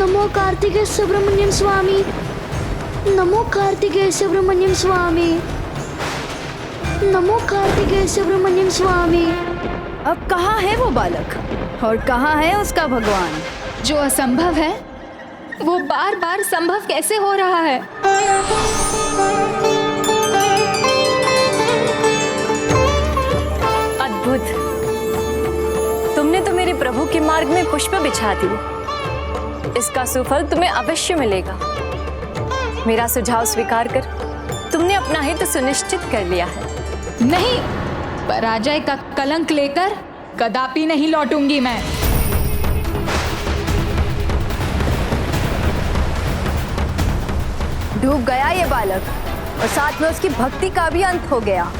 नमो कार्तिकेय सुब्रमण्यम स्वामी, नमो कार्तिकेय सुब्रमण्यम स्वामी, नमो कार्तिकेय सुब्रमण्यम स्वामी। अब कहाँ है वो बालक और कहाँ है उसका भगवान? जो असंभव है वो बार बार संभव कैसे हो रहा है? अद्भुत! तुमने तो मेरे प्रभु के मार्ग में पुष्प बिछा दिए। इसका सुफल तुम्हें अवश्य मिलेगा। मेरा सुझाव स्वीकार कर तुमने अपना हित सुनिश्चित कर लिया है। नहीं, पराजय का कलंक लेकर कदापि नहीं लौटूंगी मैं। डूब गया ये बालक और साथ में उसकी भक्ति का भी अंत हो गया।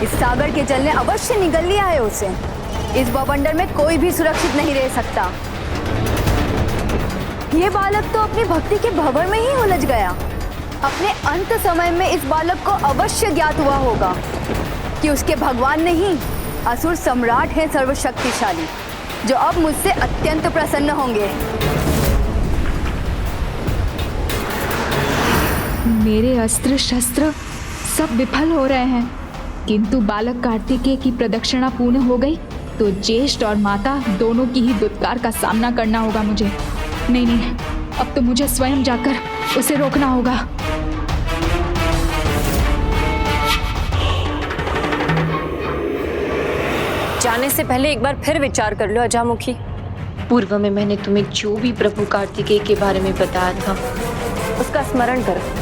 इस सागर के जल ने अवश्य निगल लिया है उसे। इस बवंडर में कोई भी सुरक्षित नहीं रह सकता। ये बालक तो अपनी भक्ति के भंवर में ही उलझ गया। अपने अंत समय में इस बालक को अवश्य ज्ञात हुआ होगा कि उसके भगवान नहीं, असुर सम्राट हैं सर्वशक्तिशाली, जो अब मुझसे अत्यंत प्रसन्न होंगे। मेरे अस्त्र शस्त्र सब विफल हो रहे हैं, किंतु बालक कार्तिकेय की प्रदक्षिणा पूर्ण हो गई तो ज्येष्ठ और माता दोनों की ही दुत्कार का सामना करना होगा मुझे। नहीं, अब तो मुझे स्वयं जाकर उसे रोकना होगा। जाने से पहले एक बार फिर विचार कर लो अजामुखी। पूर्व में मैंने तुम्हें जो भी प्रभु कार्तिकेय के बारे में बताया था उसका स्मरण करो।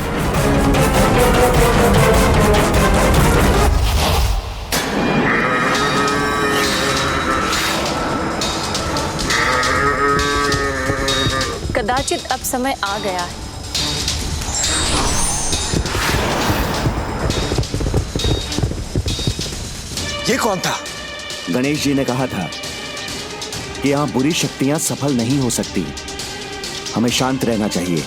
कदाचित अब समय आ गया है। ये कौन था? गणेश जी ने कहा था कि यहाँ बुरी शक्तियां सफल नहीं हो सकती, हमें शांत रहना चाहिए।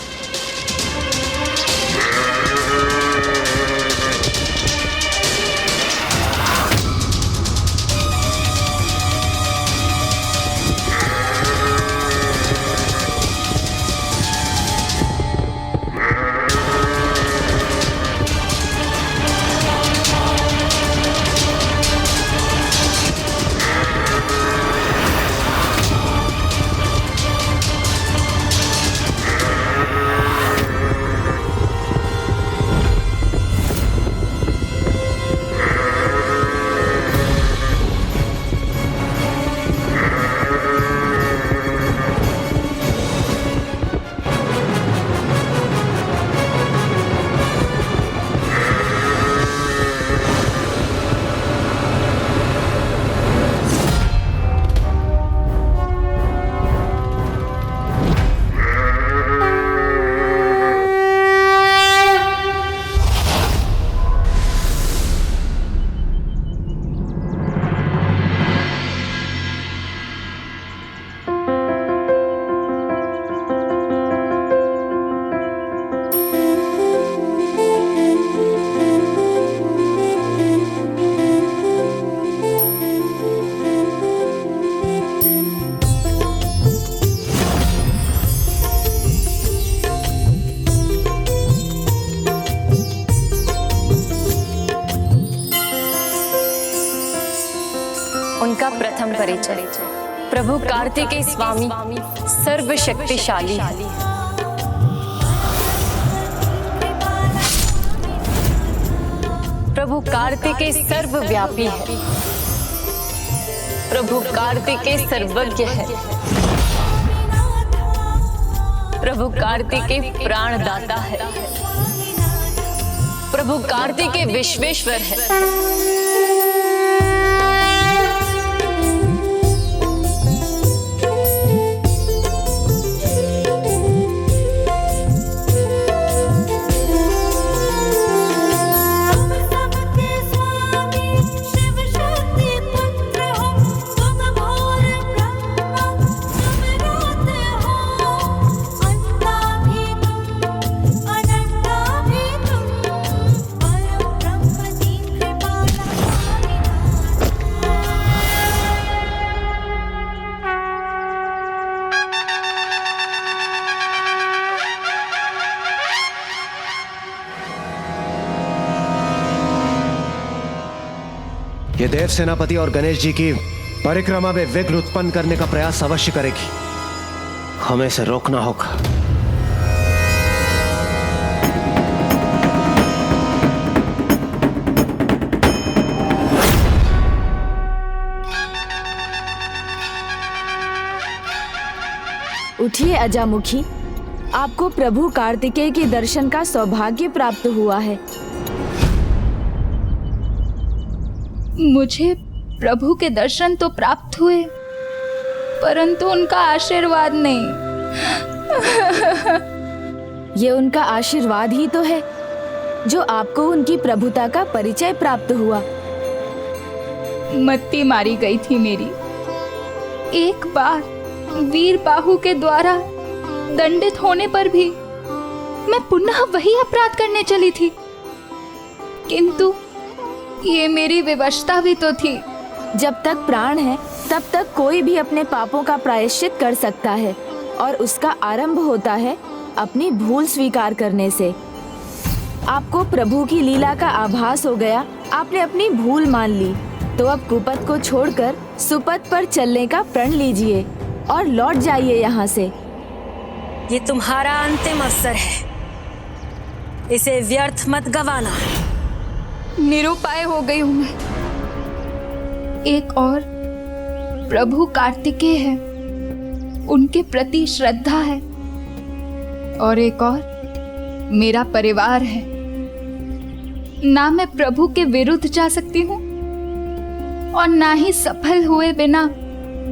उनका प्रथम परिचय। प्रभु कार्तिकेय स्वामी सर्वशक्तिशाली है। प्रभु कार्तिकेय सर्वव्यापी है। प्रभु कार्तिकेय सर्वज्ञ है। प्रभु कार्तिकेय प्राणदाता है। प्रभु कार्तिकेय विश्वेश्वर है। ये देव सेनापति और गणेश जी की परिक्रमा में विघ्न उत्पन्न करने का प्रयास अवश्य करेगी। हमें इसे रोकना होगा। उठिए अजामुखी, आपको प्रभु कार्तिकेय के दर्शन का सौभाग्य प्राप्त हुआ है। मुझे प्रभु के दर्शन तो प्राप्त हुए, परंतु उनका आशीर्वाद नहीं। ये उनका आशीर्वाद ही तो है जो आपको उनकी प्रभुता का परिचय प्राप्त हुआ। मत्ती मारी गई थी मेरी। एक बार वीर बाहु के द्वारा दंडित होने पर भी मैं पुनः वही अपराध करने चली थी, किंतु ये मेरी विवशता भी तो थी। जब तक प्राण है तब तक कोई भी अपने पापों का प्रायश्चित कर सकता है, और उसका आरंभ होता है अपनी भूल स्वीकार करने से। आपको प्रभु की लीला का आभास हो गया, आपने अपनी भूल मान ली, तो अब कुपथ को छोड़कर सुपथ पर चलने का प्रण लीजिए और लौट जाइए यहाँ से। ये तुम्हारा अंतिम अवसर है, इसे व्यर्थ मत गंवाना। निरुपाय हो गई हूं मैं। एक और प्रभु कार्तिकेय है, उनके प्रति श्रद्धा है, और एक और मेरा परिवार है। ना मैं प्रभु के विरुद्ध जा सकती हूँ और ना ही सफल हुए बिना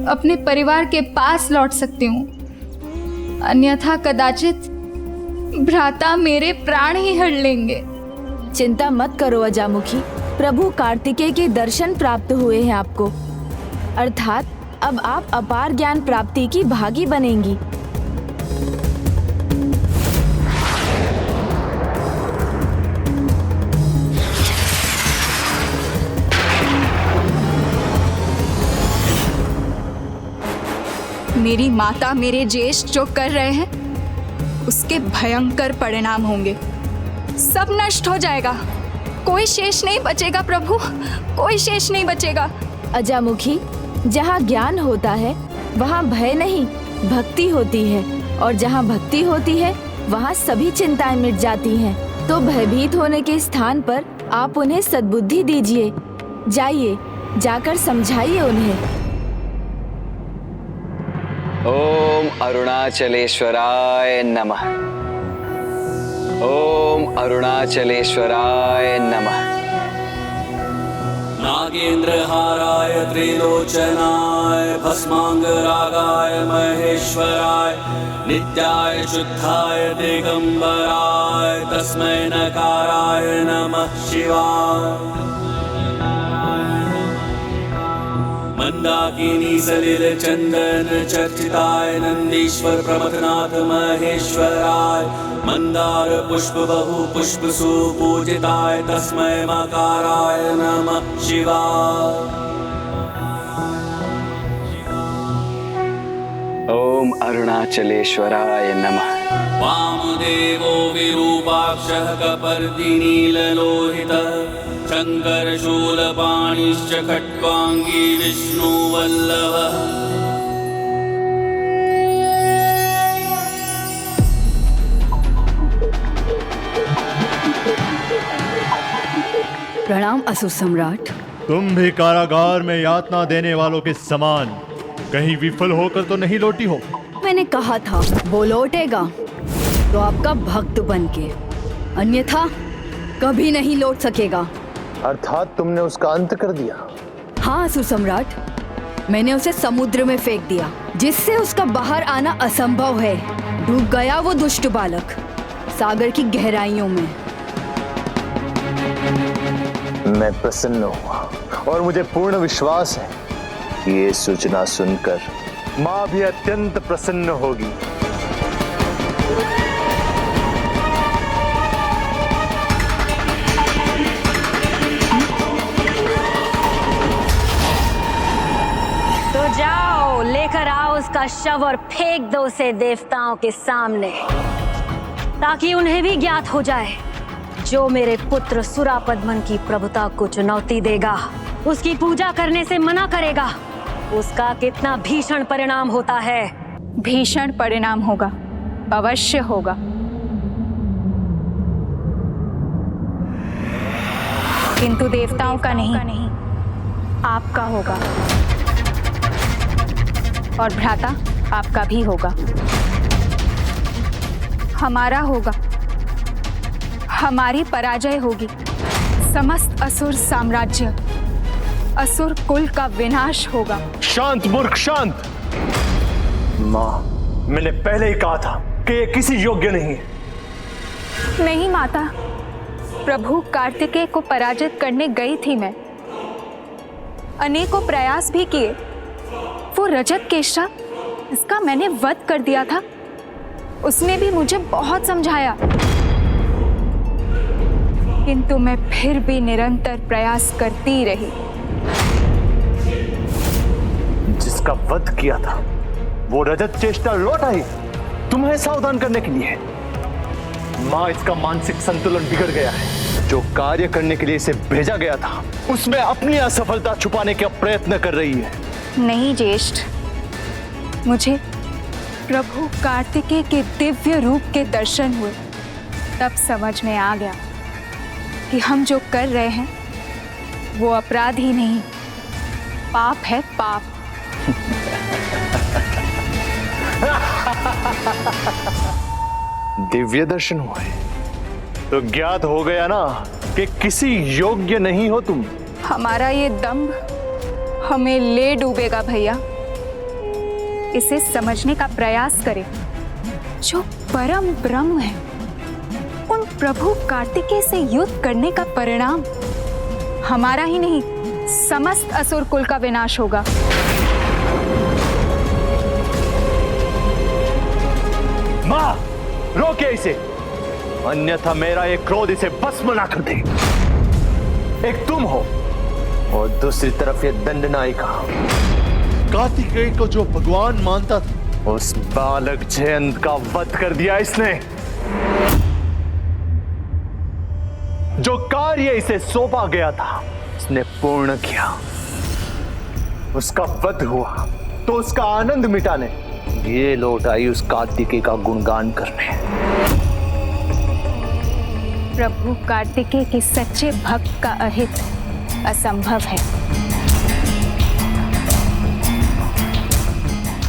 अपने परिवार के पास लौट सकती हूँ, अन्यथा कदाचित भ्राता मेरे प्राण ही हर लेंगे। चिंता मत करो अजामुखी, प्रभु कार्तिकेय के दर्शन प्राप्त हुए हैं आपको, अर्थात अब आप अपार ज्ञान प्राप्ति की भागी बनेंगी। मेरी माता मेरे ज्येष्ठ जो कर रहे हैं उसके भयंकर परिणाम होंगे। सब नष्ट हो जाएगा, कोई शेष नहीं बचेगा प्रभु, कोई शेष नहीं बचेगा। अजामुखी, जहाँ ज्ञान होता है वहाँ भय नहीं भक्ति होती है, और जहाँ भक्ति होती है वहाँ सभी चिंताएं मिट जाती हैं। तो भयभीत होने के स्थान पर आप उन्हें सद्बुद्धि दीजिए। जाइए, जाकर समझाइए उन्हें। ओम अरुणाचलेश्वराय नमः। ओम अरुणाचलेश्वराय नमः। नागेन्द्रहाराय त्रिलोचनाय भस्मांगरागाय महेश्वराय नित्याय शुद्धाय दिगंबराय तस्मै नकाराय नमः शिवाय। मंदाकिनी सलिल चंदन चर्चिताय नंदीश्वर प्रमथनाथ महेश्वराय मंदार पुष्प बहु पुष्प सुपूजिताय तस्मै मकाराय नमः शिवाय। ओम अरुणाचलेश्वराय नमः। वामदेवो विरूपाक्षः कपर्दिनीललोहितः शंकर शूलपाणिश्च खट्वांगी विष्णुवल्लभः। प्रणाम असुर सम्राट। तुम भी कारागार में यातना देने वालों के समान कहीं विफल होकर तो नहीं लौटी हो? मैंने कहा था वो लौटेगा तो आपका भक्त बनके, अन्यथा कभी नहीं लौट सकेगा। अर्थात तुमने उसका अंत कर दिया? हाँ असुर सम्राट, मैंने उसे समुद्र में फेंक दिया, जिससे उसका बाहर आना असंभव है। डूब गया वो दुष्ट बालक सागर की गहराइयों में। मैं प्रसन्न हुआ और मुझे पूर्ण विश्वास है कि ये सूचना सुनकर माँ भी अत्यंत प्रसन्न होगी। तो जाओ, लेकर आओ उसका शव और फेंक दो उसे देवताओं के सामने, ताकि उन्हें भी ज्ञात हो जाए जो मेरे पुत्र सुरापद्मन की प्रभुता को चुनौती देगा उसकी पूजा करने से मना करेगा, उसका कितना भीषण परिणाम होता है। भीषण परिणाम होगा, अवश्य होगा। किंतु देवताओं का नहीं, आपका होगा। और भ्राता, आपका भी होगा। हमारा होगा। हमारी पराजय होगी। समस्त असुर साम्राज्य, असुर कुल का विनाश होगा। शांत मूर्ख, शांत। माँ, मैंने पहले ही कहा था कि ये किसी योग्य नहीं है। नहीं माता, प्रभु कार्तिकेय को पराजित करने गई थी मैं। अनेकों प्रयास भी किए। वो रजत केशा, इसका मैंने वध कर दिया था। उसने भी मुझे बहुत समझाया, किंतु मैं फिर भी निरंतर प्रयास करती रही। जिसका वध किया था वो रजत चेष्टा लौट आई तुम्हें सावधान करने के लिए। माँ, इसका मानसिक संतुलन बिगड़ गया है। जो कार्य करने के लिए इसे भेजा गया था उसमें अपनी असफलता छुपाने का प्रयत्न कर रही है। नहीं ज्येष्ठ, मुझे प्रभु कार्तिकेय के दिव्य रूप के दर्शन हुए। तब समझ में आ गया कि हम जो कर रहे हैं वो अपराध ही नहीं, पाप है, पाप। दिव्य दर्शन हुए तो ज्ञात हो गया ना कि किसी योग्य नहीं हो तुम। हमारा ये दंभ हमें ले डूबेगा भैया। इसे समझने का प्रयास करें। जो परम ब्रह्म है, उन प्रभु कार्तिकेय से युद्ध करने का परिणाम हमारा ही नहीं, समस्त असुर कुल का विनाश होगा। माँ, रोके इसे, अन्यथा मेरा ये क्रोध इसे भस्म ना कर दे। एक तुम हो और दूसरी तरफ ये दंडनायिका। कार्तिकेय को जो भगवान मानता था, उस बालक जयंत का वध कर दिया इसने। जो कार्य इसे सौंपा गया था उसने पूर्ण किया। उसका वध हुआ तो उसका आनंद मिटाने ये लौट आई उस कार्तिकेय का गुणगान करने। प्रभु कार्तिकेय के सच्चे भक्त का अहित असंभव है।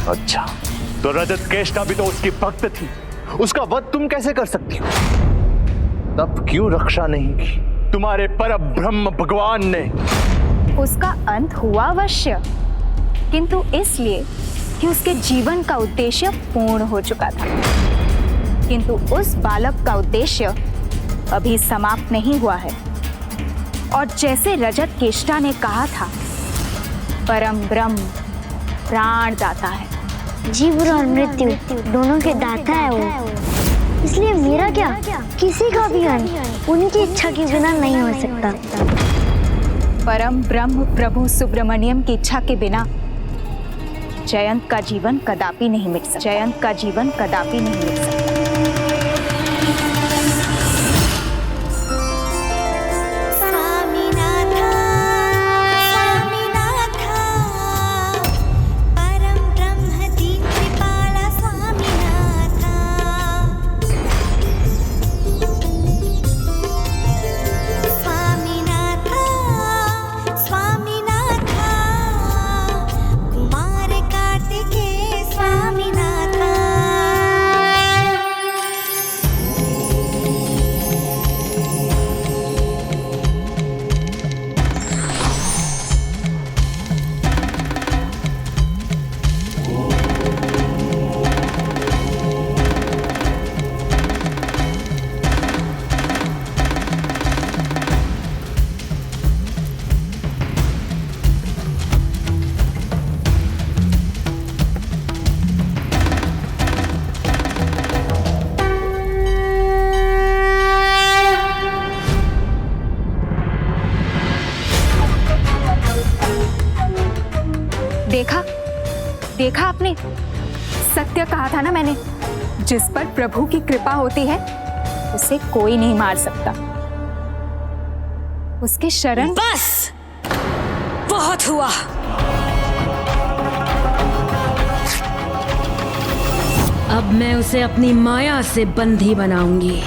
अच्छा, तो रजत केष्टा भी तो उसकी भक्त थी। उसका वध तुम कैसे कर सकती हो? तब क्यों रक्षा नहीं की तुम्हारे परम ब्रह्म भगवान ने? उसका अंत हुआ अवश्य, किंतु इसलिए कि उसके जीवन का उद्देश्य पूर्ण हो चुका था। किंतु उस बालक का उद्देश्य अभी समाप्त नहीं हुआ है। और जैसे रजत केष्टा ने कहा था, परम ब्रह्म प्राण दाता है। जीवन और मृत्यु दोनों के दाता है वो। इसलिए मेरा क्या, किसी का भी अंत उनकी इच्छा के बिना नहीं हो सकता। परम ब्रह्म प्रभु सुब्रमण्यम की इच्छा के बिना जयंत का जीवन कदापि नहीं मिट सकता। जयंत का जीवन कदापि नहीं मिट सकता। देखा आपने, सत्य कहा था ना मैंने। जिस पर प्रभु की कृपा होती है उसे कोई नहीं मार सकता। उसके शरण। बस! बहुत हुआ। अब मैं उसे अपनी माया से बंधी बनाऊंगी।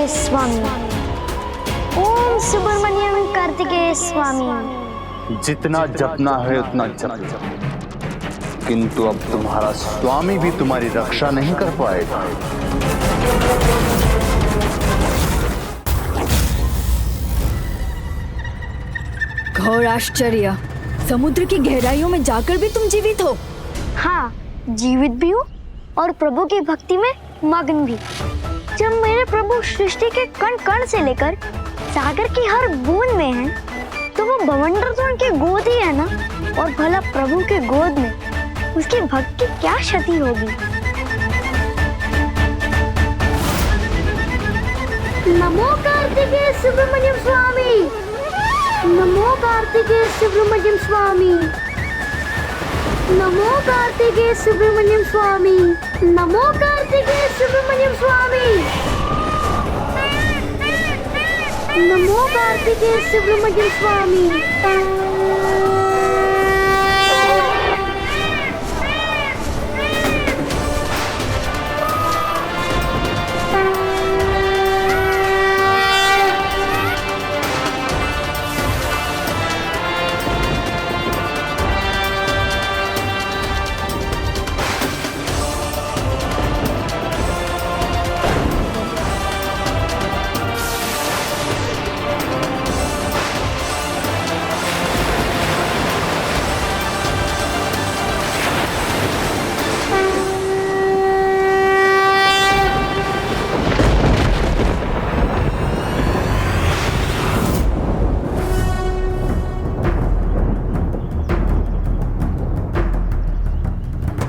स्वामी, ओम सुब्रमण्यम कार्तिकेय स्वामी। जितना जपना है उतना जप, किंतु अब तुम्हारा स्वामी भी तुम्हारी रक्षा नहीं कर पाएगा। घोर आश्चर्य, समुद्र की गहराइयों में जाकर भी तुम जीवित हो। हाँ, जीवित भी हूँ और प्रभु की भक्ति में मग्न भी। जब मेरे प्रभु सृष्टि के कण कण से लेकर सागर की हर बूंद में हैं, तो वो बवंडर तो उनकी गोद ही है ना। और भला प्रभु के गोद में उसकी भक्ति की क्या क्षति होगी। नमो कार्तिकेय सुब्रमण्यम स्वामी, नमो कार्तिकेय सुब्रमण्यम स्वामी, नमो कार्तिकेय सुब्रमण्यम स्वामी, नमो कार्तिकेय सुब्रमण्यम स्वामी, नमो कार्तिकेय सुब्रमण्यम स्वामी।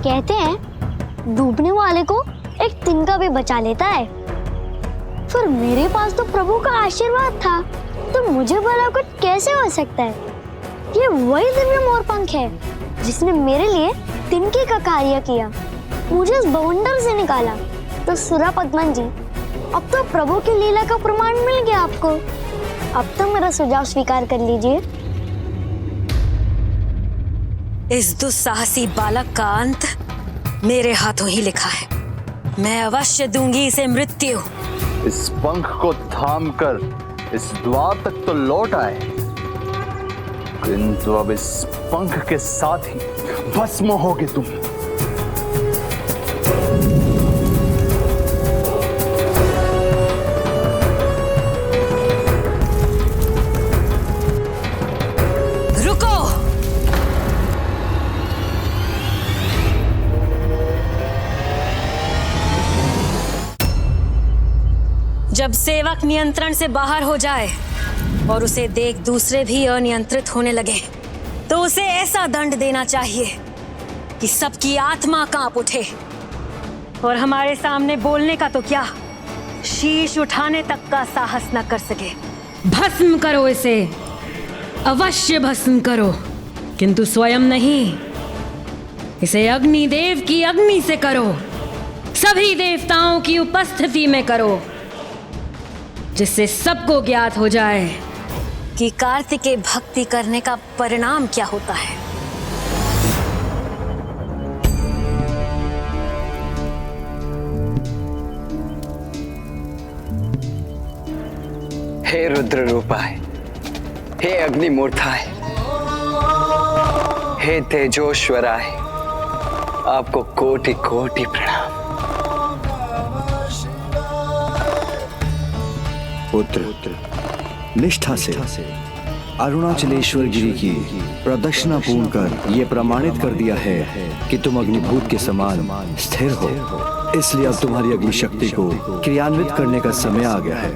कहते हैं डूबने वाले को एक तिनका भी बचा लेता है। फिर मेरे पास तो प्रभु का आशीर्वाद था, तो मुझे भला कुछ कैसे हो सकता है। ये वही दिव्य मोरपंख है जिसने मेरे लिए तिनके का कार्य किया, मुझे इस बवंडर से निकाला। तो सुरापद्मन जी, अब तो प्रभु की लीला का प्रमाण मिल गया आपको। अब तो मेरा सुझाव स्वीकार कर लीजिए। इस दुस्साहसी बालक का अंत मेरे हाथों ही लिखा है। मैं अवश्य दूंगी इसे मृत्यु। इस पंख को थामकर इस द्वार तक तो लौट आए, किंतु अब इस पंख के साथ ही भस्म होगे तुम। जब सेवक नियंत्रण से बाहर हो जाए और उसे देख दूसरे भी अनियंत्रित होने लगे, तो उसे ऐसा दंड देना चाहिए कि सबकी आत्मा कांप उठे और हमारे सामने बोलने का तो क्या, शीश उठाने तक का साहस न कर सके। भस्म करो इसे, अवश्य भस्म करो, किंतु स्वयं नहीं, इसे अग्निदेव की अग्नि से करो, सभी देवताओं की उपस्थिति में करो, जिससे सबको ज्ञात हो जाए कि कार्तिकेय भक्ति करने का परिणाम क्या होता है। हे रुद्र रूपाय, हे अग्निमूर्ताय, हे तेजोश्वराय, आपको कोटि कोटि प्रणाम। पुत्र, निष्ठा से अरुणाचलेश्वर गिरी की प्रदक्षिणा पूर्ण कर ये प्रमाणित कर दिया है कि तुम अग्निभूत के समान स्थिर हो। इसलिए अब तुम्हारी अग्नि शक्ति को क्रियान्वित करने का समय आ गया है।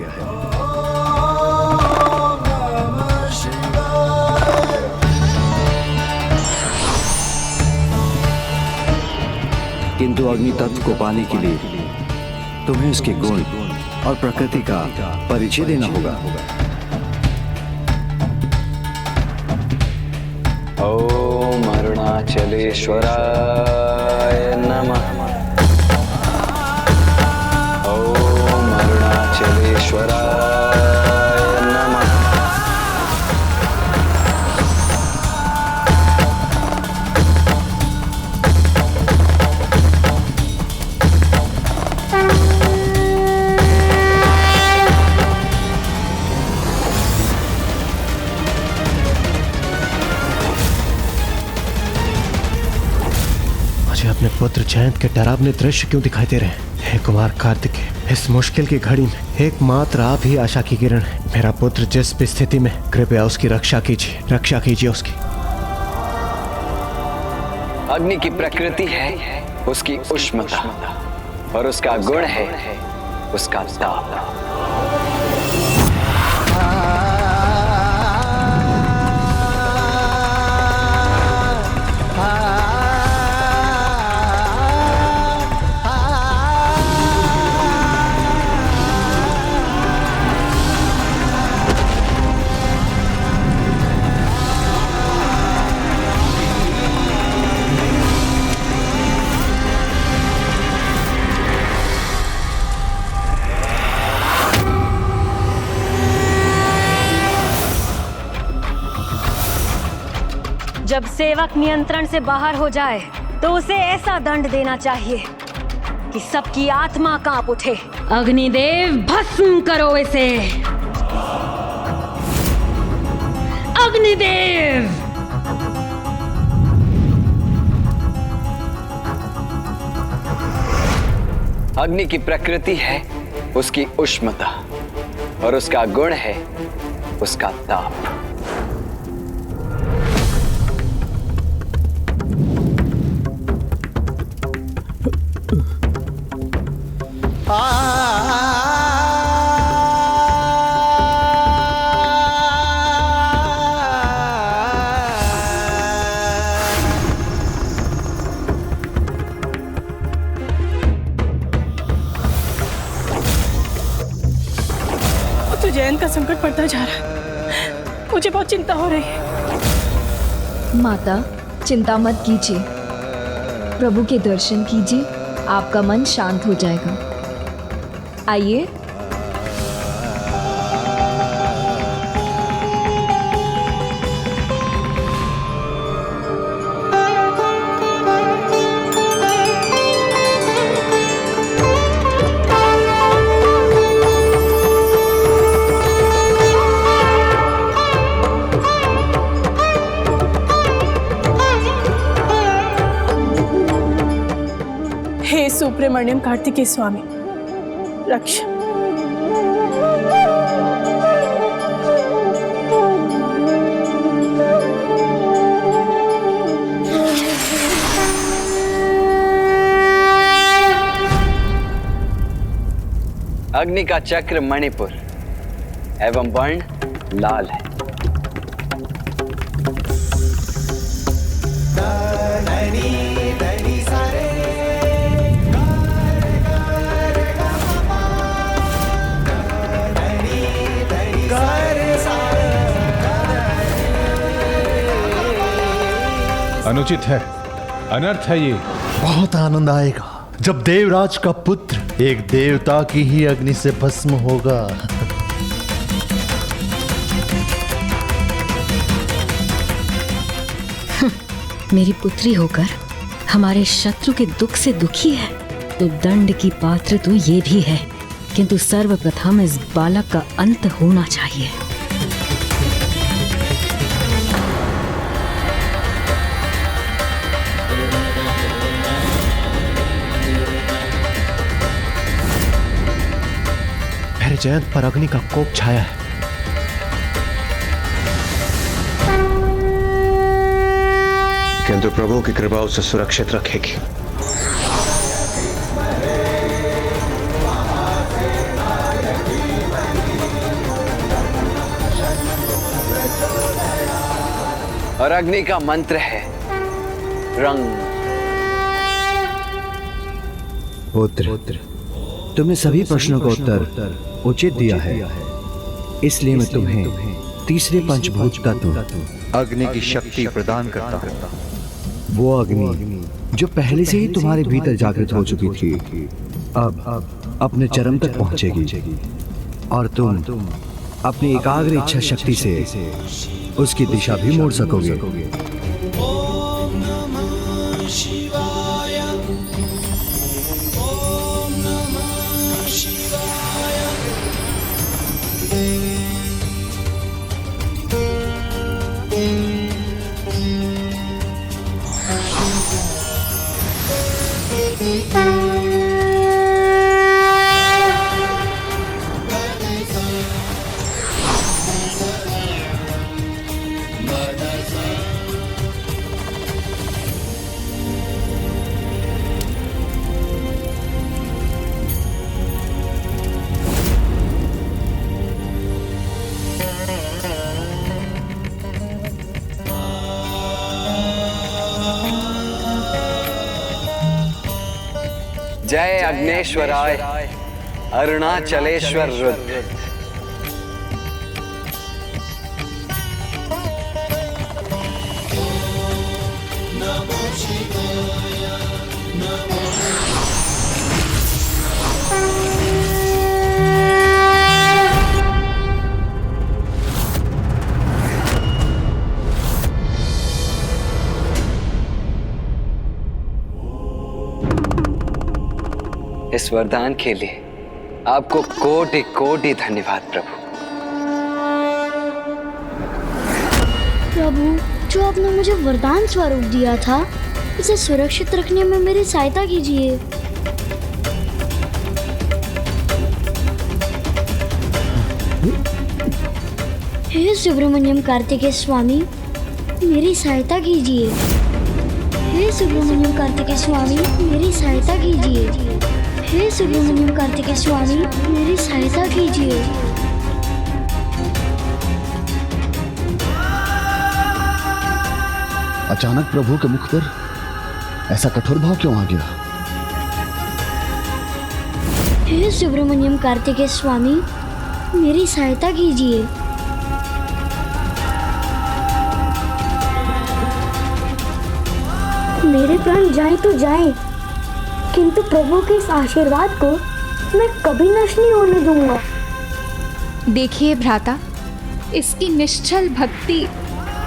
किंतु अग्नि तत्व को पाने के लिए तुम्हें उसके गुण और प्रकृति का परिचय देना होगा। ओम अरुणाचलेश्वराय नमः। ओम अरुणाचलेश्वराय नमः। मुझे अपने पुत्र जयंत के डरावने दृश्य क्यों दिखाई दे रहे हैं? हे कुमार कार्तिकेय, इस मुश्किल की घड़ी में एकमात्र आप ही आशा की किरण है। मेरा पुत्र जिस भी स्थिति में, कृपया उसकी रक्षा कीजिए उसकी। अग्नि की प्रकृति है उसकी उष्णता और उसका गुण है उसका ताप। जब सेवक नियंत्रण से बाहर हो जाए तो उसे ऐसा दंड देना चाहिए कि सबकी आत्मा कांप उठे। अग्निदेव, भस्म करो इसे। अग्निदेव! अग्नि की प्रकृति है उसकी उष्णता और उसका गुण है उसका ताप। तो जयंत का संकट बढ़ता जा रहा है। मुझे बहुत चिंता हो रही है। माता, चिंता मत कीजिए, प्रभु के दर्शन कीजिए, आपका मन शांत हो जाएगा। आइए। हे सुब्रमण्यम कार्तिकेय स्वामी, रक्षा। अग्नि का चक्र मणिपुर एवं वर्ण लाल है। अनुचित है, अनर्थ है ये। बहुत आनंद आएगा जब देवराज का पुत्र एक देवता की ही अग्नि से भस्म होगा। मेरी पुत्री होकर हमारे शत्रु के दुख से दुखी है तो दंड की पात्र तो ये भी है, किंतु सर्वप्रथम इस बालक का अंत होना चाहिए। मेरे जयंत पर अग्नि का कोप छाया है। किंतु प्रभु की कृपा उसे सुरक्षित रखेगी। और अग्नि का मंत्र है रंग। पुत्र, तुमने सभी प्रश्नों का उत्तर उचित दिया है, इसलिए मैं तुम्हें तीसरे पंचभूत तत्व अग्नि की शक्ति प्रदान करता हूं। वो अग्नि जो पहले से ही तुम्हारे भीतर जागृत हो चुकी थी, अब अपने चरम तक पहुंचेगी और तुम अपनी एकाग्र इच्छा शक्ति से उसकी दिशा भी मोड़ सकोगे। जय अग्नेश्वराय अरुणाचलेश्वर रुद्र। इस वरदान के लिए आपको कोटि कोटि धन्यवाद प्रभु। प्रभु, जो आपने मुझे वरदान स्वरूप दिया था, इसे सुरक्षित रखने में मेरी सहायता कीजिए। हे सुब्रमण्यम कार्तिकेय स्वामी, मेरी सहायता कीजिए। हे सुब्रमण्यम कार्तिकेय स्वामी, मेरी सहायता कीजिए। हे सुब्रमण्यम कार्तिकेय स्वामी, मेरी सहायता कीजिए। अचानक प्रभु के मुख पर ऐसा कठोर भाव क्यों आ गया? हे सुब्रमण्यम कार्तिकेय स्वामी, मेरी सहायता कीजिए। मेरे प्राण जाए तो जाए, किंतु प्रभु के इस आशीर्वाद को मैं कभी नष्ट नहीं होने दूंगा। देखिए भ्राता, इसकी निश्चल भक्ति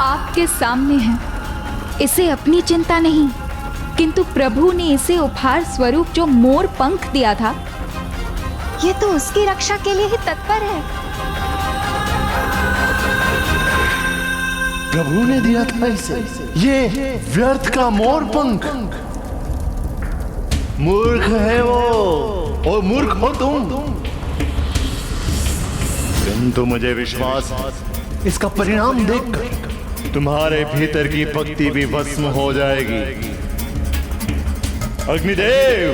आपके सामने है। इसे अपनी चिंता नहीं, किंतु प्रभु ने इसे उपहार स्वरूप जो मोर पंख दिया था, ये तो उसकी रक्षा के लिए ही तत्पर है। प्रभु ने दिया था इसे, ये व्यर्थ का मोर पंख। मूर्ख है वो, और मूर्ख हो तुम। किंतु मुझे विश्वास है, इसका परिणाम देखकर तुम्हारे भीतर की भक्ति भी भस्म हो जाएगी। अग्निदेव,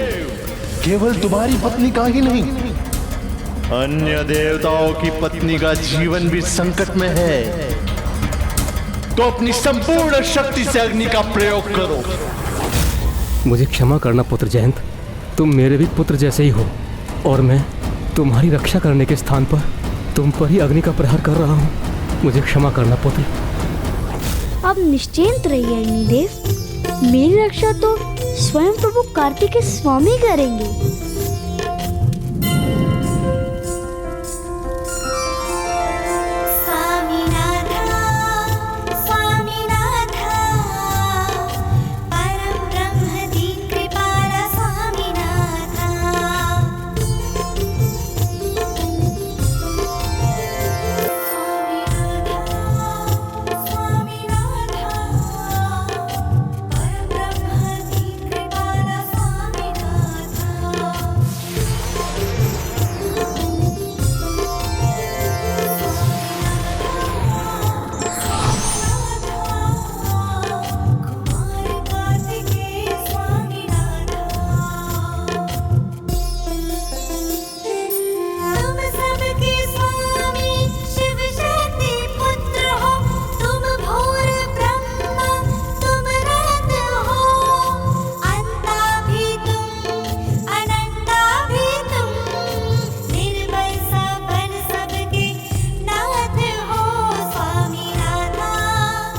केवल तुम्हारी पत्नी का ही नहीं, अन्य देवताओं की पत्नी का जीवन भी संकट में है। तो अपनी संपूर्ण शक्ति से अग्नि का प्रयोग करो। मुझे क्षमा करना पुत्र जयंत, तुम मेरे भी पुत्र जैसे ही हो, और मैं तुम्हारी रक्षा करने के स्थान पर तुम पर ही अग्नि का प्रहार कर रहा हूँ। मुझे क्षमा करना पुत्र। अब निश्चिंत रहिए अग्निदेव, मेरी रक्षा तो स्वयं प्रभु कार्तिकेय स्वामी करेंगे।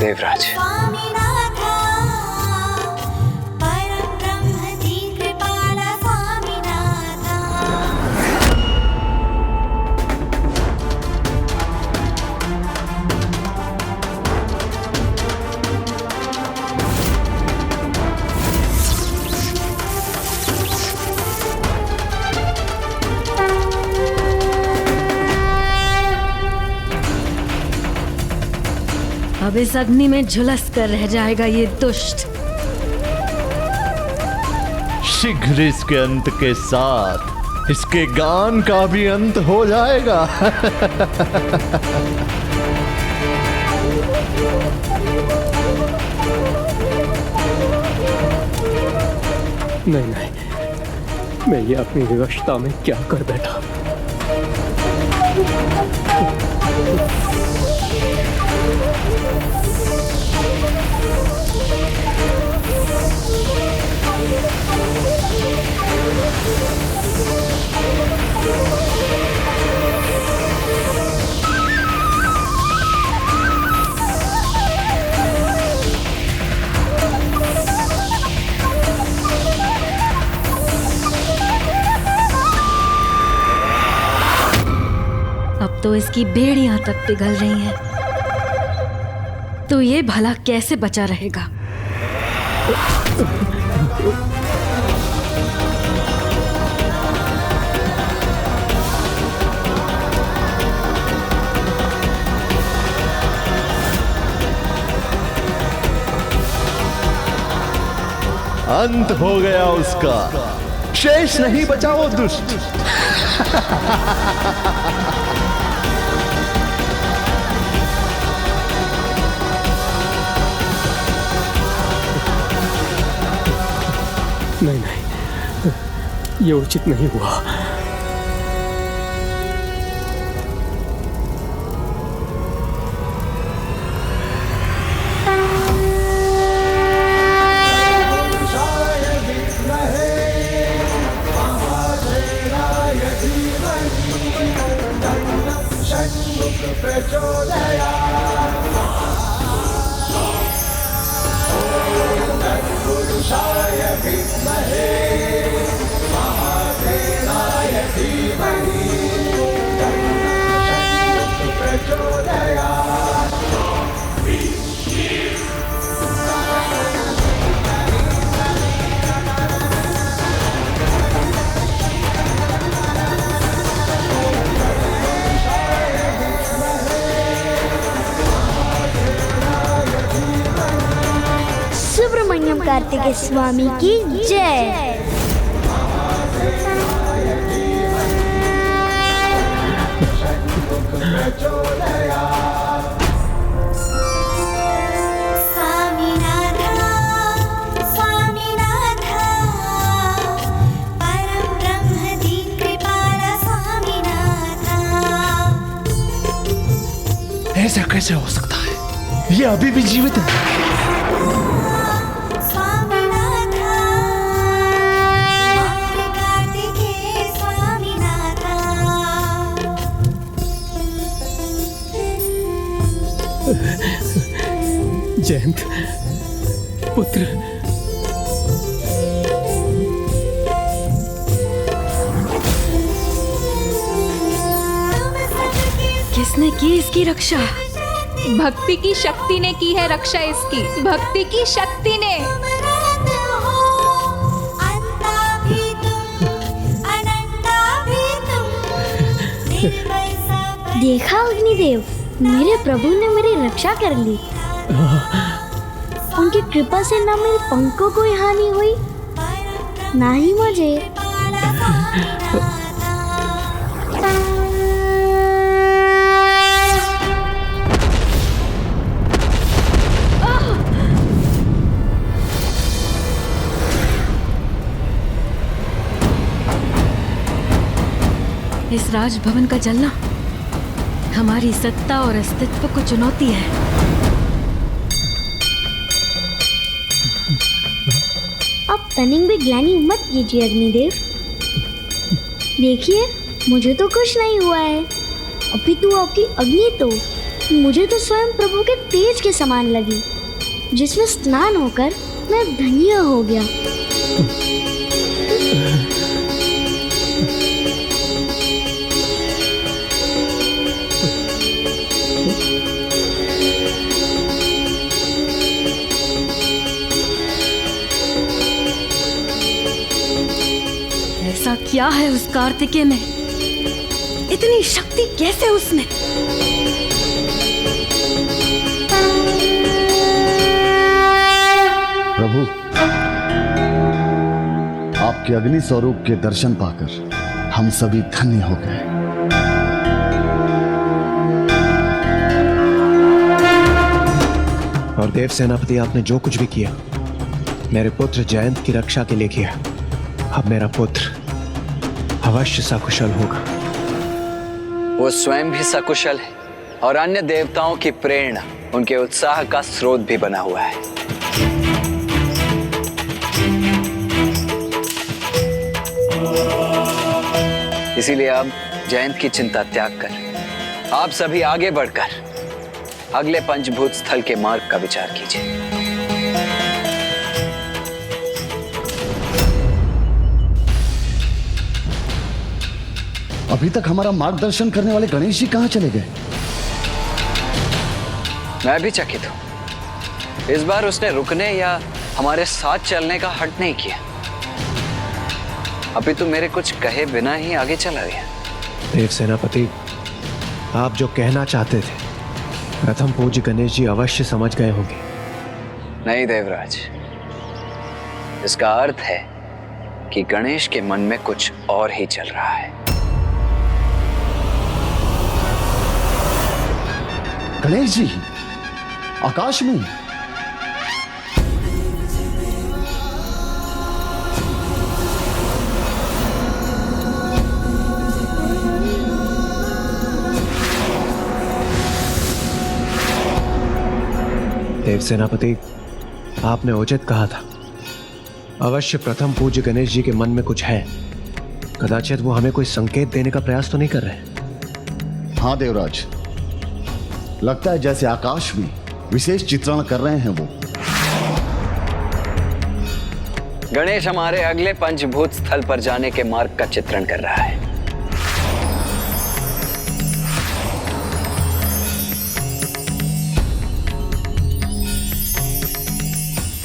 देवराज। अब इस अग्नि में झुलस कर रह जाएगा ये दुष्ट। शीघ्र इसके अंत के साथ इसके गान का भी अंत हो जाएगा। नहीं नहीं, मैं ये अपनी विवशता में क्या कर बैठा। अब तो इसकी बेड़ियां तक पिघल रही हैं। तो ये भला कैसे बचा रहेगा? अंत हो गया उसका, शेष नहीं बचा वो दुष्ट। नहीं नहीं, ये उचित नहीं हुआ। सुब्रमण्यम कार्तिकेय स्वामी की जय। ऐसा कैसे हो सकता है? ये अभी भी जीवित है। जयंत पुत्र, किसने की इसकी रक्षा? भक्ति की शक्ति ने की है रक्षा इसकी, भक्ति की शक्ति ने। देखा अग्निदेव, मेरे प्रभु ने मेरी रक्षा कर ली। उनकी कृपा से ना मेरे पंख को कोई हानि हुई, ना ही मुझे। इस राजभवन का जलना हमारी सत्ता और अस्तित्व को चुनौती है। अब तनिक भी ग्लानि मत कीजिए अग्निदेव। देखिए, मुझे तो कुछ नहीं हुआ है, अभी तो आपकी अग्नि तो मुझे तो स्वयं प्रभु के तेज के समान लगी, जिसमें स्नान होकर मैं धन्य हो गया। ऐसा क्या है उस कार्तिकेय में? इतनी शक्ति कैसे उसमें? प्रभु, आपके अग्नि स्वरूप के दर्शन पाकर हम सभी धन्य हो गए। और देव सेनापति, आपने जो कुछ भी किया मेरे पुत्र जयंत की रक्षा के लिए किया। अब मेरा पुत्र अवश्य सकुशल होगा। वो स्वयं भी सकुशल है और अन्य देवताओं की प्रेरणा उनके उत्साह का स्रोत भी बना हुआ है। इसीलिए अब जयंत की चिंता त्याग कर आप सभी आगे बढ़कर अगले पंचभूत स्थल के मार्ग का विचार कीजिए। अभी तक हमारा मार्गदर्शन करने वाले गणेश जी कहां चले गए? मैं भी चकित हूं। इस बार उसने रुकने या हमारे साथ चलने का हट नहीं किया। अभी तो मेरे कुछ कहे बिना ही आगे चला गया। देव सेनापति, आप जो कहना चाहते थे प्रथम पूज्य गणेश जी अवश्य समझ गए होंगे। नहीं देवराज, इसका अर्थ है कि गणेश के मन में कुछ और ही चल रहा है। गणेश जी आकाश में? देव सेनापति, आपने उचित कहा था। अवश्य प्रथम पूज्य गणेश जी के मन में कुछ है। कदाचित वो हमें कोई संकेत देने का प्रयास तो नहीं कर रहे। हाँ देवराज, लगता है जैसे आकाश में विशेष चित्रण कर रहे हैं वो। गणेश हमारे अगले पंचभूत स्थल पर जाने के मार्ग का चित्रण कर रहा है।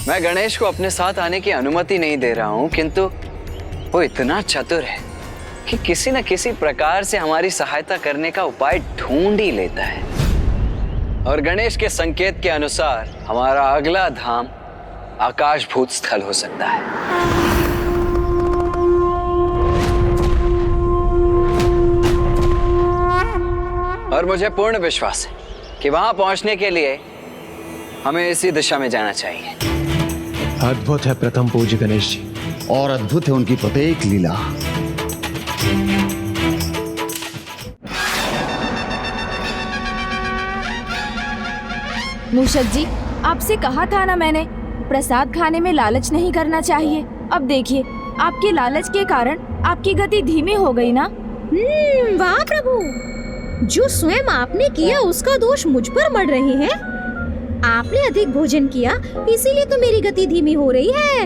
मैं गणेश को अपने साथ आने की अनुमति नहीं दे रहा हूं, किंतु वो इतना चतुर है कि किसी न किसी प्रकार से हमारी सहायता करने का उपाय ढूंढ ही लेता है। और गणेश के संकेत के अनुसार हमारा अगला धाम आकाशभूत स्थल हो सकता है। और मुझे पूर्ण विश्वास है कि वहां पहुंचने के लिए हमें इसी दिशा में जाना चाहिए। अद्भुत है प्रथम पूज्य गणेश जी, और अद्भुत है उनकी प्रत्येक लीला। मूषक जी, आपसे कहा था ना मैंने, प्रसाद खाने में लालच नहीं करना चाहिए। अब देखिए, आपके लालच के कारण आपकी गति धीमी हो गई ना। वाह प्रभु, जो स्वयं आपने किया उसका दोष मुझ पर मढ़ रहे हैं। आपने अधिक भोजन किया, इसीलिए तो मेरी गति धीमी हो रही है।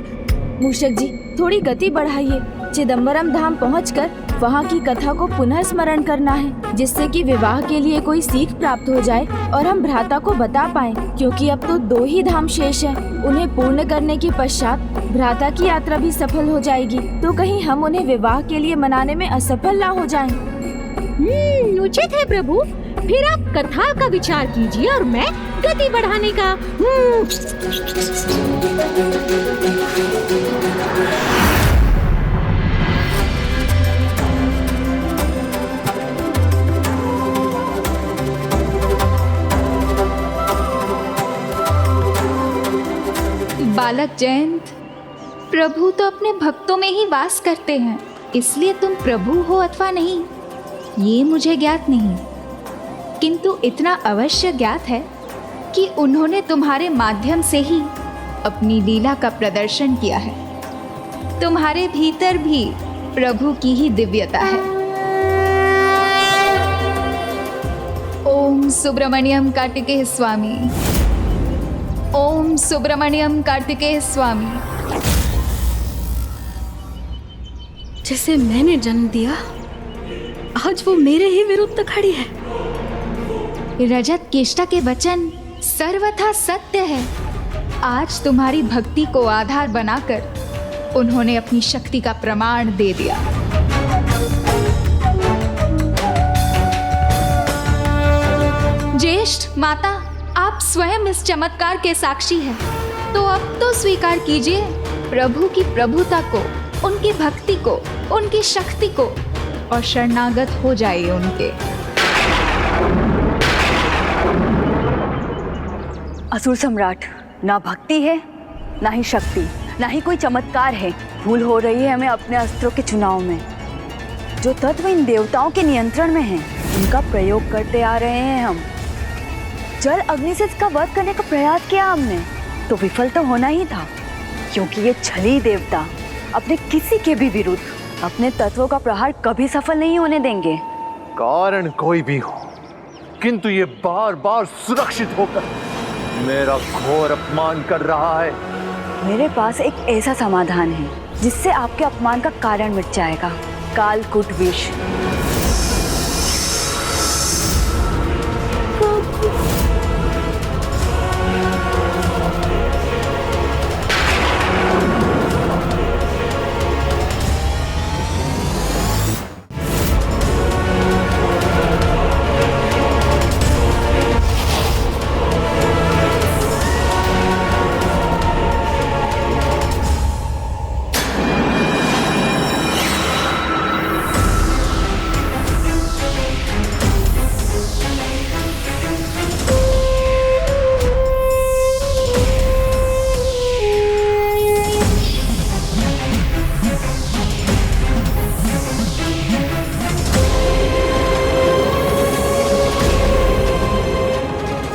मूषक जी, थोड़ी गति बढ़ाइए। चिदम्बरम धाम पहुंचकर वहां की कथा को पुनः स्मरण करना है, जिससे कि विवाह के लिए कोई सीख प्राप्त हो जाए और हम भ्राता को बता पाएं, क्योंकि अब तो 2 ही धाम शेष हैं। उन्हें पूर्ण करने के पश्चात भ्राता की यात्रा भी सफल हो जाएगी, तो कहीं हम उन्हें विवाह के लिए मनाने में असफल ना हो जाएं। उचित है प्रभु, फिर आप कथा का विचार कीजिए और मैं गति बढ़ाने का। बालक जयंत, प्रभु तो अपने भक्तों में ही वास करते हैं, इसलिए तुम प्रभु हो अथवा नहीं ये मुझे ज्ञात नहीं, किंतु इतना अवश्य ज्ञात है कि उन्होंने तुम्हारे माध्यम से ही अपनी लीला का प्रदर्शन किया है। तुम्हारे भीतर भी प्रभु की ही दिव्यता है। ओम सुब्रमण्यम कार्तिकेय स्वामी। ओम सुब्रमण्यम कार्तिकेय स्वामी। जैसे मैंने जन्म दिया, आज वो मेरे ही विरुद्ध खड़ी है। रजत केष्टा के वचन सर्वथा सत्य है। आज तुम्हारी भक्ति को आधार बनाकर उन्होंने अपनी शक्ति का प्रमाण दे दिया। ज्येष्ठ माता, आप स्वयं इस चमत्कार के साक्षी हैं, तो अब तो स्वीकार कीजिए प्रभु की प्रभुता को, उनकी भक्ति को, उनकी शक्ति को, और शरणागत हो जाइए उनके। असुर सम्राट, ना भक्ति है, ना ही शक्ति, ना ही कोई चमत्कार है। भूल हो रही है हमें अपने अस्त्रों के चुनाव में। जो तत्व इन देवताओं के नियंत्रण में हैं, उनका प्रयोग करते आ रहे हैं हम। जल अग्नि से इसका वध करने का प्रयास किया हमने, तो विफल तो होना ही था, क्योंकि ये छली देवता अपने किसी के भी विरुद्ध अपने तत्वों का प्रहार कभी सफल नहीं होने देंगे। कारण कोई भी हो, किंतु ये बार बार सुरक्षित होकर मेरा घोर अपमान कर रहा है। मेरे पास एक ऐसा समाधान है जिससे आपके अपमान का कारण मिट जाएगा। कालकूट विष।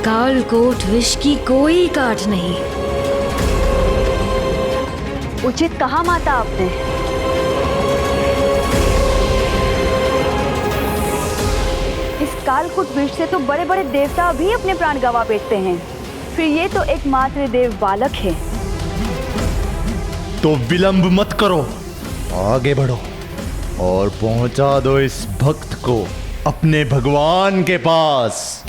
कालकोट विष की कोई काट नहीं। उचित कहा माता आपने। इस कालकूट विष से तो बड़े बड़े देवता भी अपने प्राण गंवा बैठते हैं, फिर ये तो एकमात्र देव बालक है। तो विलंब मत करो, आगे बढ़ो और पहुंचा दो इस भक्त को अपने भगवान के पास।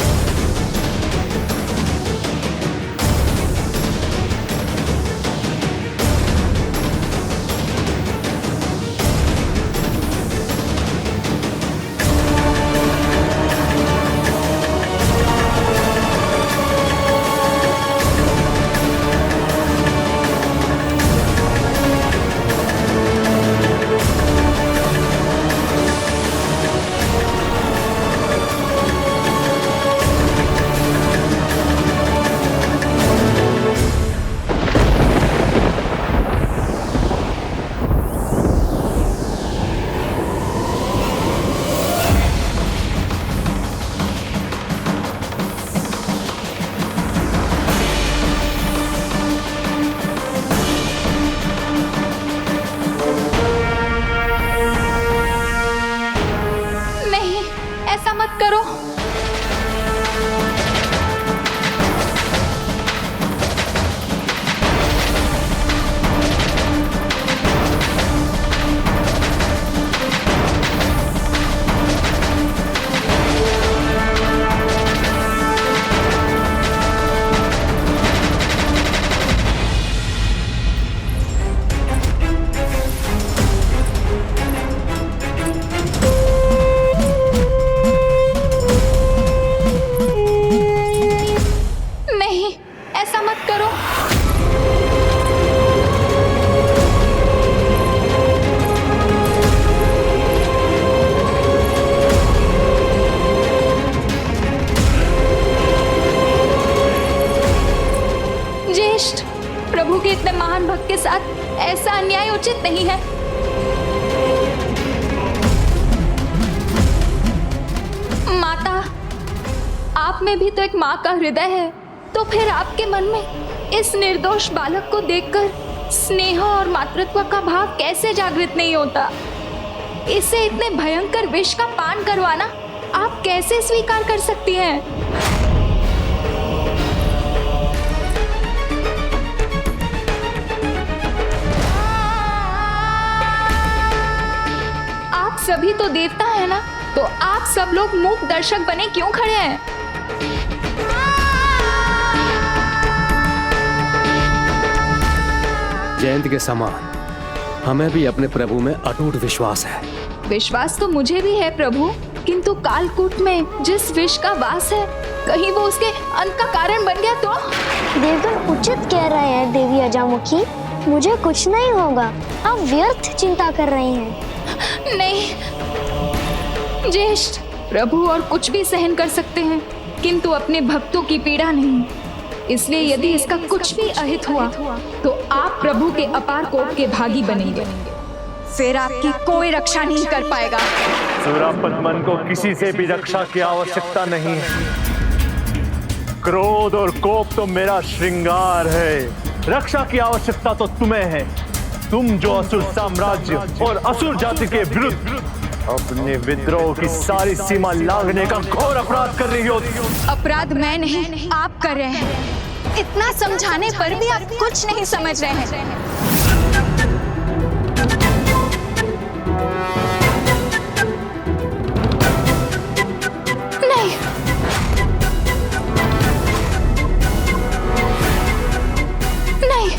प्रभु के इतने महान भक्त के साथ ऐसा अन्याय उचित नहीं है। माता, आप में भी तो एक माँ का हृदय है, तो फिर आपके मन में इस निर्दोष बालक को देखकर स्नेह और मातृत्व का भाव कैसे जागृत नहीं होता? इसे इतने भयंकर विष का पान करवाना आप कैसे स्वीकार कर सकती हैं? आप सभी तो देवता है ना, तो आप सब लोग मूक दर्शक बने क्यों खड़े हैं? जयंत के समान हमें भी अपने प्रभु में अटूट विश्वास है। विश्वास तो मुझे भी है प्रभु, किंतु कालकूट में जिस विष का वास है, कहीं वो उसके अंत का कारण बन गया तो? देवगण उचित कह रहे हैं देवी अजामुखी, मुझे कुछ नहीं होगा, आप व्यर्थ चिंता कर रही हैं। नहीं ज्येष्ठ, प्रभु और कुछ भी सहन कर सकते हैं, किंतु अपने भक्तों की पीड़ा नहीं। इसलिए यदि इसका कुछ भी अहित हुआ तो आप प्रभु के अपार कोप के भागी बनेंगे, फिर आपकी कोई रक्षा नहीं कर पाएगा। सुरापद्मन को किसी से भी रक्षा की आवश्यकता नहीं है। क्रोध और कोप तो मेरा श्रृंगार है, रक्षा की आवश्यकता तो तुम्हें है। तुम जो असुर साम्राज्य और असुर जाति के विरुद्ध अपने विद्रोह की सारी सीमा लांघने का घोर अपराध कर रही हो। अपराध मैं नहीं, आप कर रहे हैं। इतना समझाने पर भी आप कुछ नहीं समझ रहे हैं। नहीं, नहीं,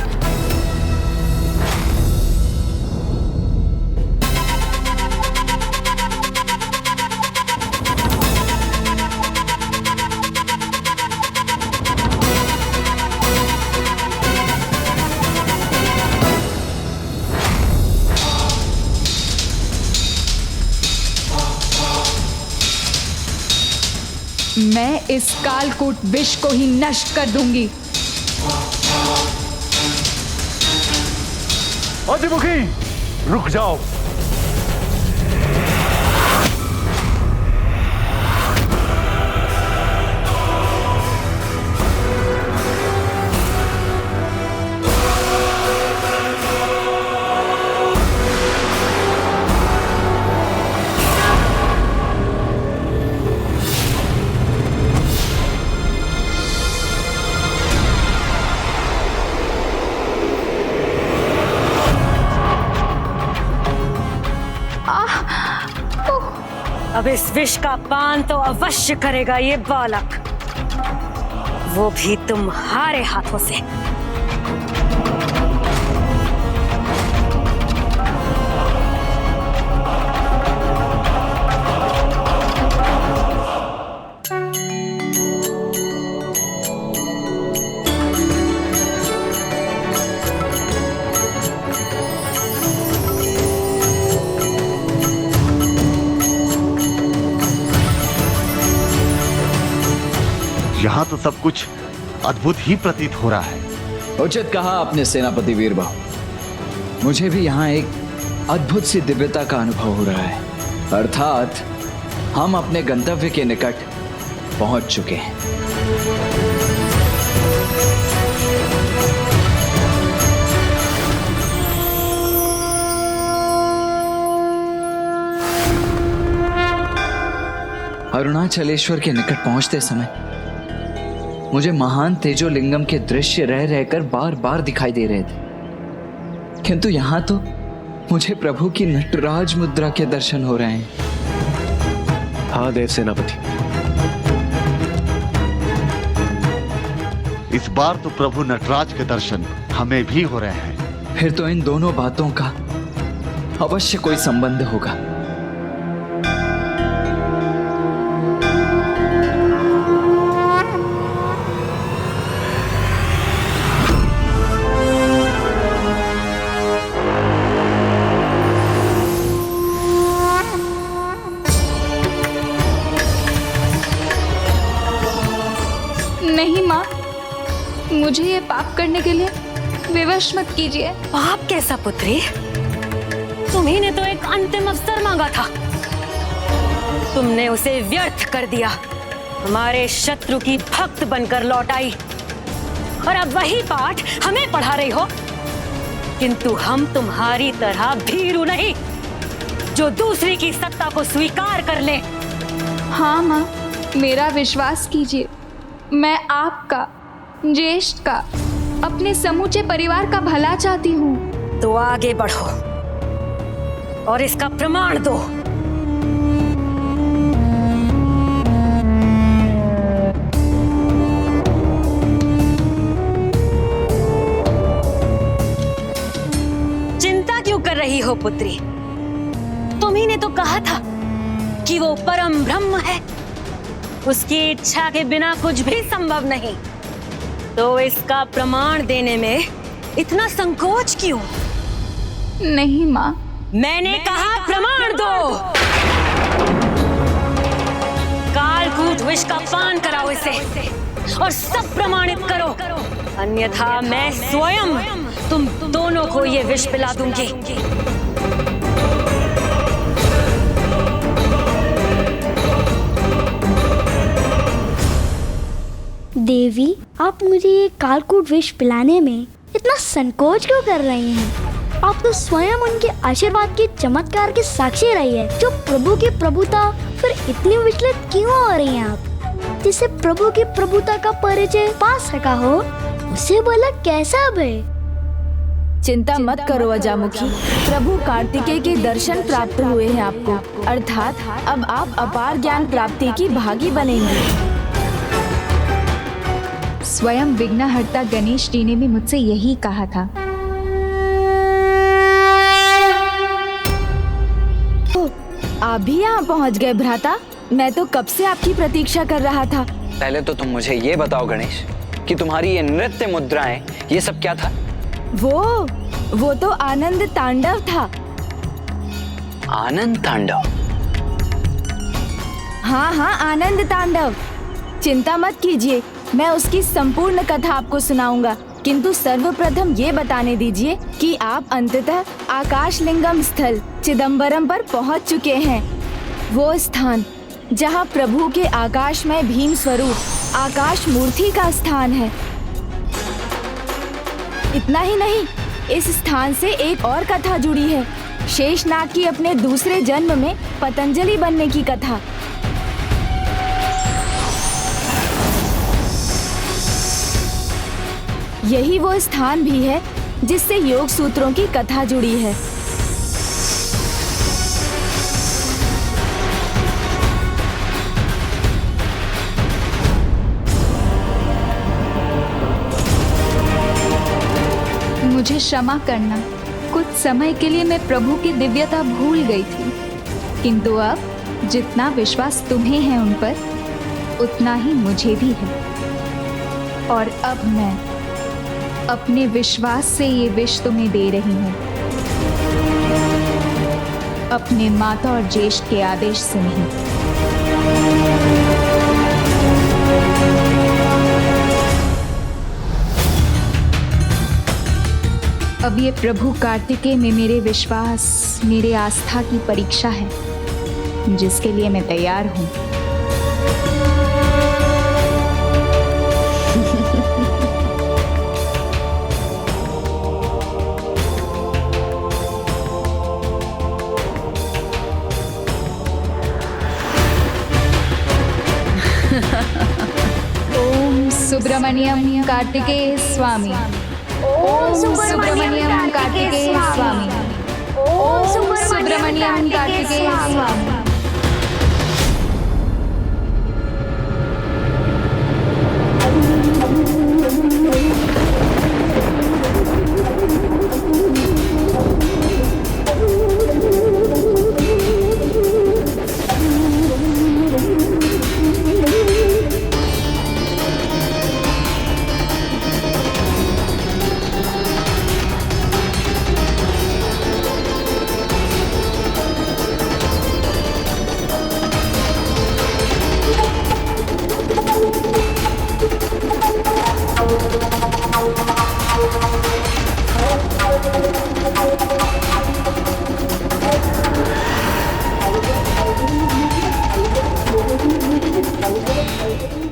मैं इस कालकूट विष को ही नष्ट कर दूंगी। अतिमुखी, रुक जाओ। अब इस विष का पान तो अवश्य करेगा ये बालक, वो भी तुम्हारे हाथों से। यहाँ तो सब कुछ अद्भुत ही प्रतीत हो रहा है। उचित कहा आपने सेनापति वीरबाहु। मुझे भी यहाँ एक अद्भुत सी दिव्यता का अनुभव हो रहा है, अर्थात हम अपने गंतव्य के निकट पहुंच चुके हैं। अरुणाचलेश्वर के निकट पहुंचते समय मुझे महान तेजोलिंगम के दृश्य रह रहकर बार बार दिखाई दे रहे थे, किंतु यहां तो मुझे प्रभु की नटराज मुद्रा के दर्शन हो रहे हैं। हाँ देव सेनापति, इस बार तो प्रभु नटराज के दर्शन हमें भी हो रहे हैं। फिर तो इन दोनों बातों का अवश्य कोई संबंध होगा। नहीं माँ, मुझे ये पाप करने के लिए विवश मत कीजिए। पाप कैसा पुत्री? तुम्ही ने तो एक अंतिम अवसर मांगा था, तुमने उसे व्यर्थ कर दिया। हमारे शत्रु की भक्त बनकर लौट आई और अब वही पाठ हमें पढ़ा रही हो। किंतु हम तुम्हारी तरह भीरू नहीं जो दूसरी की सत्ता को स्वीकार कर ले। हाँ माँ, मेरा विश्वास कीजिए, मैं आपका, ज्येष्ठ का, अपने समूचे परिवार का भला चाहती हूँ। तो आगे बढ़ो और इसका प्रमाण दो। चिंता क्यों कर रही हो पुत्री? तुम्ही ने तो कहा था कि वो परम ब्रह्म है, उसकी इच्छा के बिना कुछ भी संभव नहीं। तो इसका प्रमाण देने में इतना संकोच क्यों? नहीं माँ, मैंने कहा प्रमाण दो। कालकूट विष का पान कराओ इसे और सब प्रमाणित करो, अन्यथा मैं स्वयं तुम दोनों को ये विष पिला दूंगी। देवी, आप मुझे ये कालकूट विष पिलाने में इतना संकोच क्यों कर रही हैं? आप तो स्वयं उनके आशीर्वाद के चमत्कार के साक्षी रही है। जो प्रभु की प्रभुता फिर इतनी विचलित क्यों हो रही हैं आप? जिसे प्रभु की प्रभुता का परिचय पा सका हो, उसे बोला कैसा भय? चिंता मत करो अजामुखी, प्रभु कार्तिकेय के दर्शन प्राप्त हुए हैं आपको, अर्थात अब आप अपार ज्ञान प्राप्ति की भागी बनेंगे। स्वयं विघ्नहर्ता गणेश जी ने भी मुझसे यही कहा था। आप भी यहाँ पहुँच गए भ्राता? मैं तो कब से आपकी प्रतीक्षा कर रहा था। पहले तो तुम मुझे ये बताओ गणेश कि तुम्हारी ये नृत्य मुद्राएं, ये सब क्या था? वो तो आनंद तांडव था। आनंद तांडव? हाँ, आनंद तांडव। चिंता मत कीजिए, मैं उसकी संपूर्ण कथा आपको सुनाऊंगा, किंतु सर्वप्रथम ये बताने दीजिए कि आप अंततः आकाशलिंगम स्थल चिदंबरम पर पहुंच चुके हैं। वो स्थान जहां प्रभु के आकाशमय भीम स्वरूप आकाश मूर्ति का स्थान है। इतना ही नहीं, इस स्थान से एक और कथा जुड़ी है, शेषनाग की अपने दूसरे जन्म में पतंजलि बनने की कथा। यही वो स्थान भी है जिससे योग सूत्रों की कथा जुड़ी है। मुझे क्षमा करना, कुछ समय के लिए मैं प्रभु की दिव्यता भूल गई थी, किंतु अब जितना विश्वास तुम्हें है उन पर, उतना ही मुझे भी है। और अब मैं अपने विश्वास से ये विष तुम्हें दे रही हूँ, अपने माता और ज्येष्ठ के आदेश से नहीं। अब ये प्रभु कार्तिकेय में मेरे विश्वास, मेरे आस्था की परीक्षा है, जिसके लिए मैं तैयार हूँ। ओम सुब्रमण्यम कार्तिकेय स्वामी। ओम सुब्रमण्यम कार्तिकेय स्वामी। ओम सुब्रमण्यम कार्तिकेय स्वामी।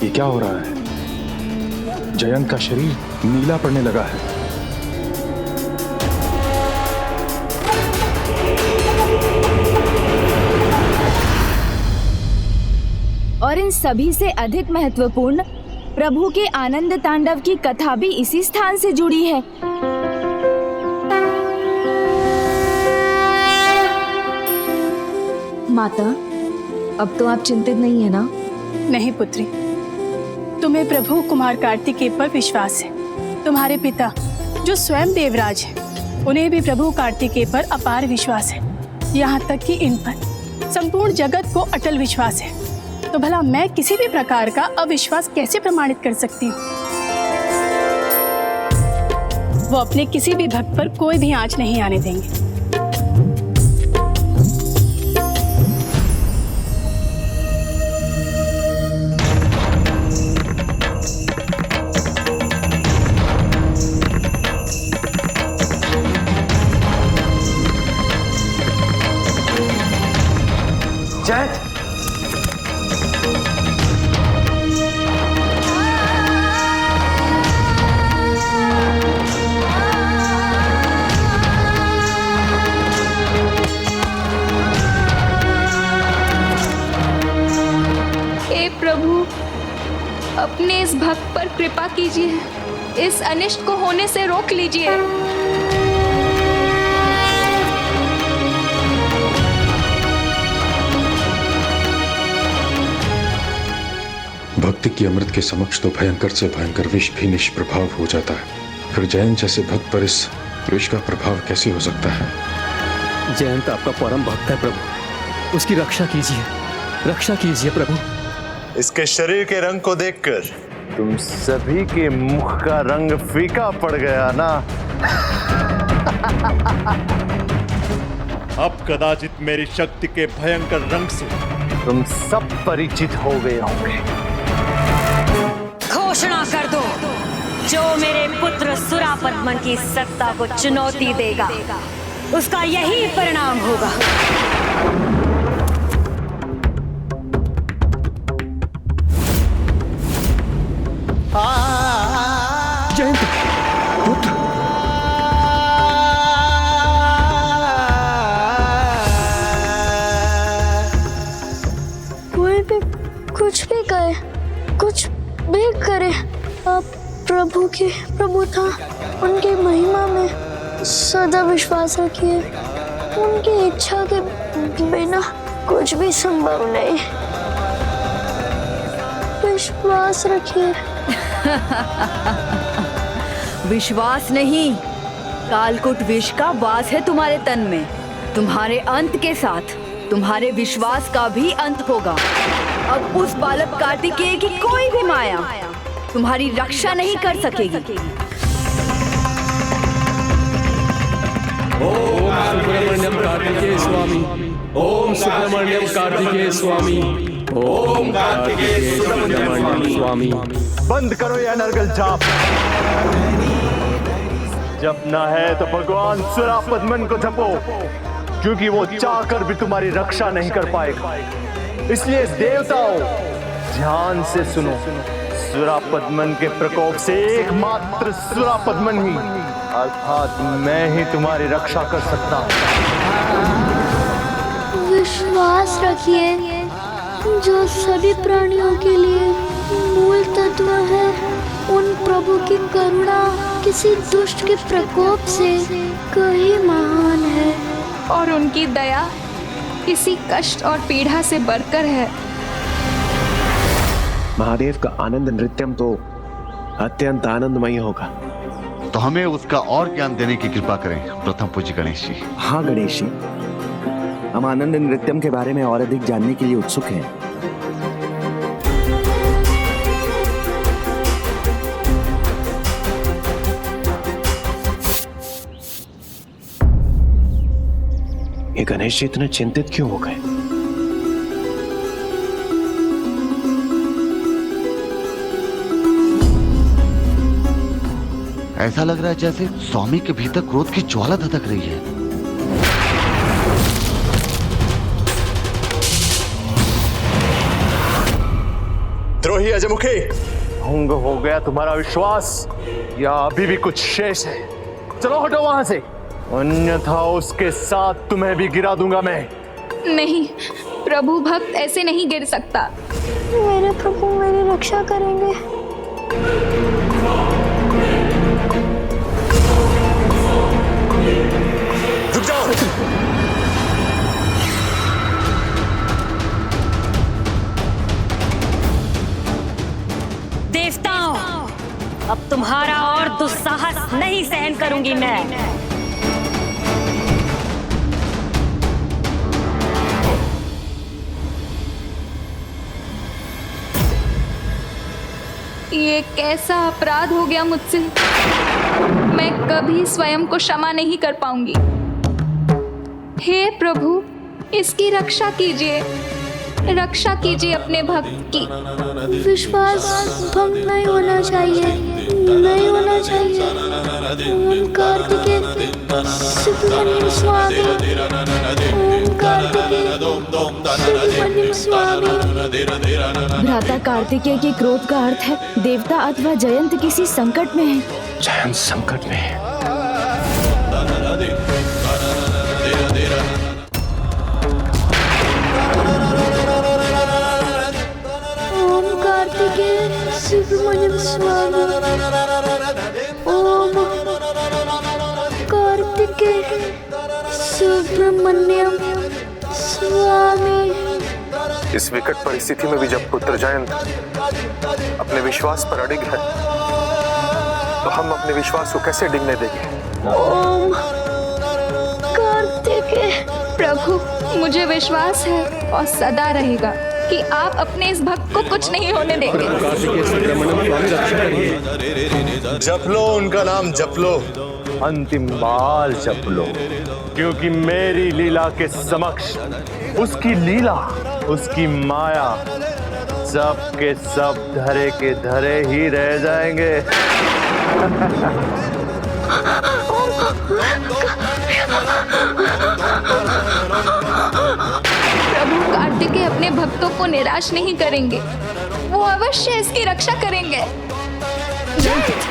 ये क्या हो रहा है? जयंत का शरीर नीला पड़ने लगा है। और इन सभी से अधिक महत्वपूर्ण प्रभु के आनंद तांडव की कथा भी इसी स्थान से जुड़ी है। माता, अब तो आप चिंतित नहीं है ना? नहीं पुत्री, तुम्हें प्रभु कुमार कार्तिकेय पर विश्वास है। तुम्हारे पिता जो स्वयं देवराज हैं, उन्हें भी प्रभु कार्तिकेय पर अपार विश्वास है। यहाँ तक कि इन पर संपूर्ण जगत को अटल विश्वास है। तो भला मैं किसी भी प्रकार का अविश्वास कैसे प्रमाणित कर सकती हूँ? वो अपने किसी भी भक्त पर कोई भी आंच नहीं आने देंगे। जयंत, हे प्रभु, अपने इस भक्त पर कृपा कीजिए, इस अनिष्ट को होने से रोक लीजिए। भक्ति की अमृत के समक्ष तो भयंकर से भयंकर विष भी निष्प्रभाव हो जाता है। फिर जयंत जैसे भक्त पर इस विष का प्रभाव कैसे हो सकता है? जयंत आपका परम भक्त है प्रभु, उसकी रक्षा कीजिए, रक्षा कीजिए प्रभु। इसके शरीर के रंग को देखकर तुम सभी के मुख का रंग फीका पड़ गया ना? अब कदाचित मेरी शक्ति के भयंकर रंग से तुम सब परिचित हो गए होंगे। घोषणा कर दो, जो मेरे पुत्र सुरापद्मन की सत्ता को चुनौती देगा, उसका यही परिणाम होगा। जयंत पुत्र, कोई भी कुछ भी कहे, कुछ भी करे, आप प्रभु की प्रभुता, उनकी महिमा में सदा विश्वास रखिए। उनकी इच्छा के बिना कुछ भी संभव नहीं। विश्वास रखिए। विश्वास नहीं, कालकूट विष का वास है तुम्हारे तन में। तुम्हारे अंत के साथ तुम्हारे विश्वास का भी अंत होगा। अब उस बालक कार्तिकेय की कोई भी माया तुम्हारी रक्षा नहीं कर सकेगी। ओम सुब्रमण्यम कार्तिकेय स्वामी, ओम सुब्रमण्यम कार्तिकेय स्वामी, ओम कार्तिकेय सुब्रमण्यम स्वामी। बंद करो यह नरगल जाप। जपना है तो भगवान सुरापद्मन को जपो, क्योंकि वो चाहकर भी तुम्हारी रक्षा नहीं कर पाएगा। इसलिए देवताओं, ध्यान से सुनो। सुरापद्मन के प्रकोप से एकमात्र सुरापद्मन ही, अर्थात मैं ही तुम्हारी रक्षा कर सकता हूँ। विश्वास रखिए, जो सभी प्राणियों के लिए मूल तत्व है, उन प्रभु की करुणा किसी दुष्ट के प्रकोप से कहीं महान है, और उनकी दया किसी कष्ट और पीड़ा से बढ़कर है। महादेव का आनंद नृत्यम तो अत्यंत आनंदमय होगा। तो हमें उसका और ज्ञान देने की कृपा करें प्रथम पूज्य गणेश जी। हाँ गणेश जी, हम आनंद नृत्यम के बारे में और अधिक जानने के लिए उत्सुक हैं। ये गणेश जी इतने चिंतित क्यों हो गए? ऐसा लग रहा है जैसे स्वामी के भीतर क्रोध की ज्वाला धधक रही है। द्रोही अजमुखी, भंग हो गया तुम्हारा विश्वास या अभी भी कुछ शेष है? चलो हटो वहां से, अन्यथा उसके साथ तुम्हें भी गिरा दूंगा मैं। नहीं, प्रभु भक्त ऐसे नहीं गिर सकता। मेरे प्रभु मेरी रक्षा करेंगे। रुक जाओ। देवताओं, अब तुम्हारा और दुस्साहस नहीं सहन करूंगी मैं। ये कैसा अपराध हो गया मुझसे। मैं कभी स्वयं को क्षमा नहीं कर पाऊंगी। हे प्रभु, इसकी रक्षा कीजिए, रक्षा कीजिए अपने भक्त की। विश्वास भंग नहीं होना चाहिए, नहीं होना चाहिए। ओम कार्तिकेय सुब्रमण्यम स्वामी, ओम कार्तिकेय सुब्रमण्यम स्वामी। भ्राता कार्तिकेय के क्रोध का अर्थ है देवता अथवा जयंत किसी संकट में है। जयंत संकट में है। ओम कार्तिकेय सुब्रमण्यम स्वामी, ओम कार्तिकेय सुब्रमण्यम स्वामी। इस विकट परिस्थिति में भी जब पुत्र जयंत अपने विश्वास पर अडिग है, तो हम अपने विश्वास को कैसे डिगने देंगे? ओम कार्तिकेय। प्रभु, मुझे विश्वास है और सदा रहेगा कि आप अपने इस भक्त को कुछ नहीं होने देंगे। जप लो उनका नाम, जप लो, अंतिम बार जप लो, क्योंकि मेरी लीला के समक्ष उसकी लीला, उसकी माया सब के सब धरे के धरे ही रह जाएंगे। प्रभु कार्तिकेय अपने भक्तों को निराश नहीं करेंगे, वो अवश्य इसकी रक्षा करेंगे। जयंत।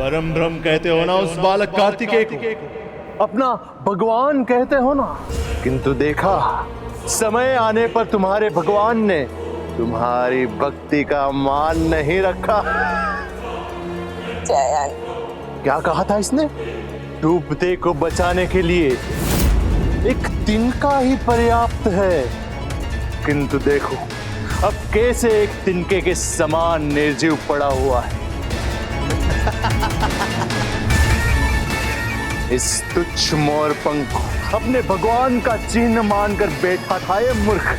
परम ब्रह्म कहते हो ना उस बालक कार्तिकेय को, अपना भगवान कहते हो ना, किंतु देखा समय आने पर तुम्हारे भगवान ने तुम्हारी भक्ति का मान नहीं रखा। क्या कहा था इसने? डूबते को बचाने के लिए एक तिनका ही पर्याप्त है, किंतु देखो अब कैसे एक तिनके के समान निर्जीव पड़ा हुआ है। इस तुच्छ मोर पंख को अपने भगवान का चिन्ह मानकर बैठा था ये मूर्ख।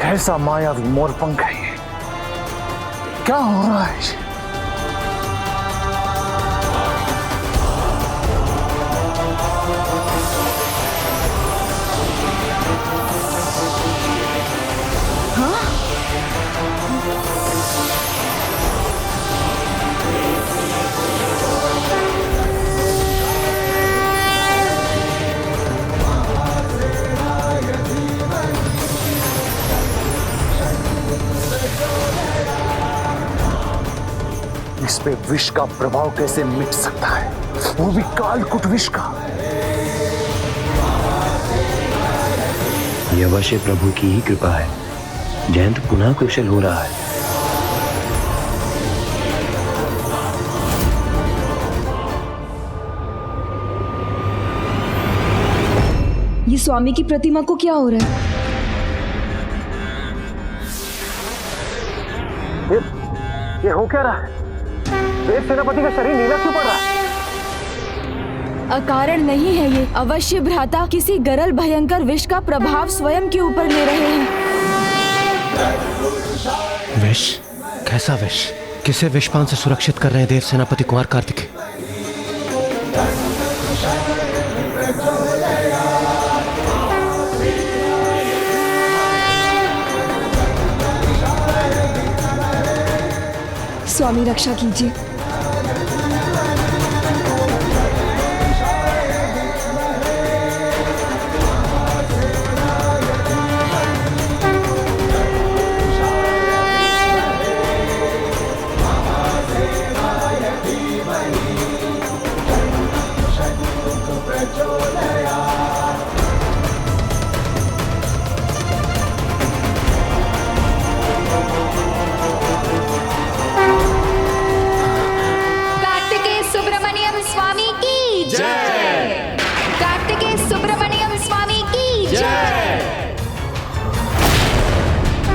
कैसा मायावी मोरपंख है ये? क्या हो रहा है? इस पे विष का प्रभाव कैसे मिट सकता है, वो भी कालकूट विष का? यह अवश्य प्रभु की ही कृपा है। जयंत पुनः कुशल हो रहा है। ये स्वामी की प्रतिमा को क्या हो रहा है? ये हो क्या रहा है? देव सेनापति का शरीर नीला क्यों पड़ रहा है? अकारण नहीं है ये। अवश्य भ्राता किसी गरल भयंकर विष का प्रभाव स्वयं के ऊपर ले रहे हैं। विष? कैसा विष? किसे विषपान से सुरक्षित कर रहे हैं देव सेनापति कुमार कार्तिकेय? स्वामी रक्षा कीजिए।